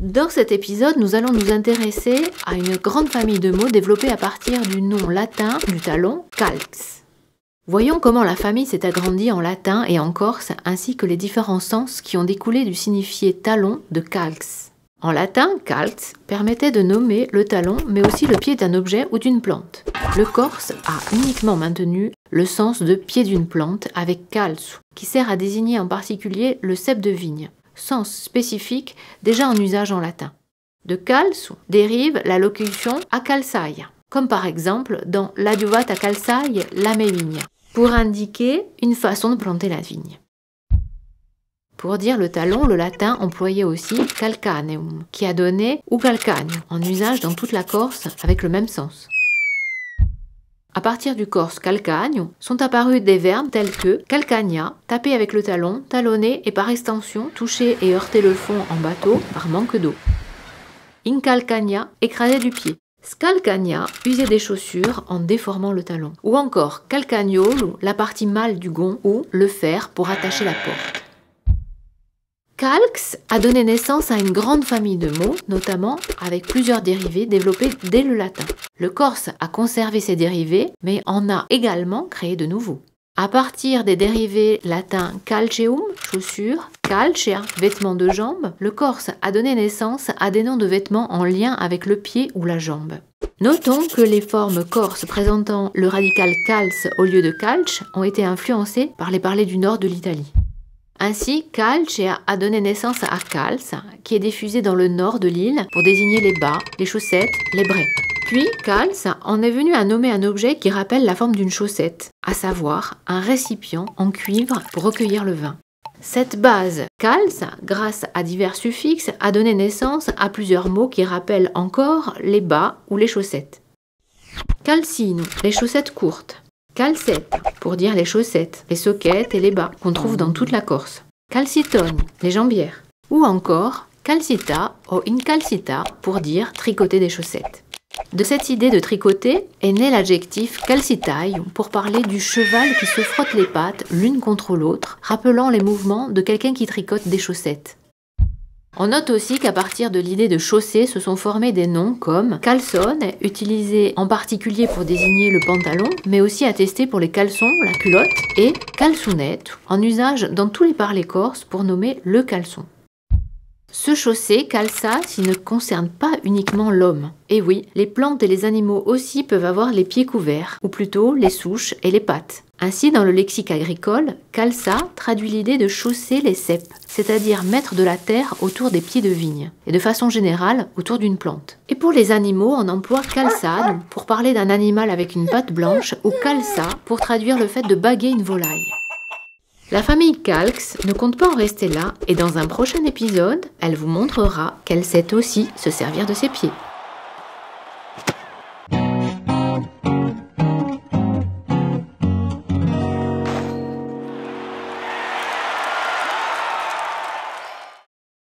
Dans cet épisode, nous allons nous intéresser à une grande famille de mots développés à partir du nom latin du talon calx. Voyons comment la famille s'est agrandie en latin et en corse, ainsi que les différents sens qui ont découlé du signifié talon de calx. En latin, calx permettait de nommer le talon, mais aussi le pied d'un objet ou d'une plante. Le corse a uniquement maintenu le sens de pied d'une plante avec calzu, qui sert à désigner en particulier le cep de vigne, sens spécifique déjà en usage en latin. De calzu dérive la locution a calçaia, comme par exemple dans l'adiuvata calçaia lame vigna, pour indiquer une façon de planter la vigne. Pour dire le talon, le latin employait aussi calcaneum, qui a donné ou calcagneo, en usage dans toute la Corse avec le même sens. À partir du corse calcagneo, sont apparus des verbes tels que calcagna, taper avec le talon, talonner et par extension toucher et heurter le fond en bateau par manque d'eau. Incalcagna, écraser du pied. Scalcagna, user des chaussures en déformant le talon. Ou encore calcagnolo, la partie mâle du gond ou le fer pour attacher la porte. Calx a donné naissance à une grande famille de mots, notamment avec plusieurs dérivés développés dès le latin. Le corse a conservé ces dérivés, mais en a également créé de nouveaux. À partir des dérivés latins calceum, chaussures, calcea, vêtements de jambe, le corse a donné naissance à des noms de vêtements en lien avec le pied ou la jambe. Notons que les formes corses présentant le radical calz au lieu de calce ont été influencées par les parlers du nord de l'Italie. Ainsi, calcea a donné naissance à calz, qui est diffusé dans le nord de l'île pour désigner les bas, les chaussettes, les braies. Puis, calz en est venu à nommer un objet qui rappelle la forme d'une chaussette, à savoir un récipient en cuivre pour recueillir le vin. Cette base calz, grâce à divers suffixes, a donné naissance à plusieurs mots qui rappellent encore les bas ou les chaussettes. Calcino, les chaussettes courtes. Calcette, pour dire les chaussettes, les soquettes et les bas, qu'on trouve dans toute la Corse. Calcitone, les jambières. Ou encore calcita ou incalcita, pour dire tricoter des chaussettes. De cette idée de tricoter est né l'adjectif calcitai pour parler du cheval qui se frotte les pattes l'une contre l'autre, rappelant les mouvements de quelqu'un qui tricote des chaussettes. On note aussi qu'à partir de l'idée de chaussée se sont formés des noms comme calzone, utilisé en particulier pour désigner le pantalon, mais aussi attesté pour les caleçons, la culotte, et calzunette, en usage dans tous les parlers corses pour nommer le caleçon. Ce chaussé, calça, ne concerne pas uniquement l'homme. Et oui, les plantes et les animaux aussi peuvent avoir les pieds couverts, ou plutôt les souches et les pattes. Ainsi, dans le lexique agricole, calça traduit l'idée de chausser les ceps, c'est-à-dire mettre de la terre autour des pieds de vigne, et de façon générale autour d'une plante. Et pour les animaux, on emploie calçade pour parler d'un animal avec une patte blanche, ou calça pour traduire le fait de baguer une volaille. La famille calx ne compte pas en rester là, et dans un prochain épisode, elle vous montrera qu'elle sait aussi se servir de ses pieds.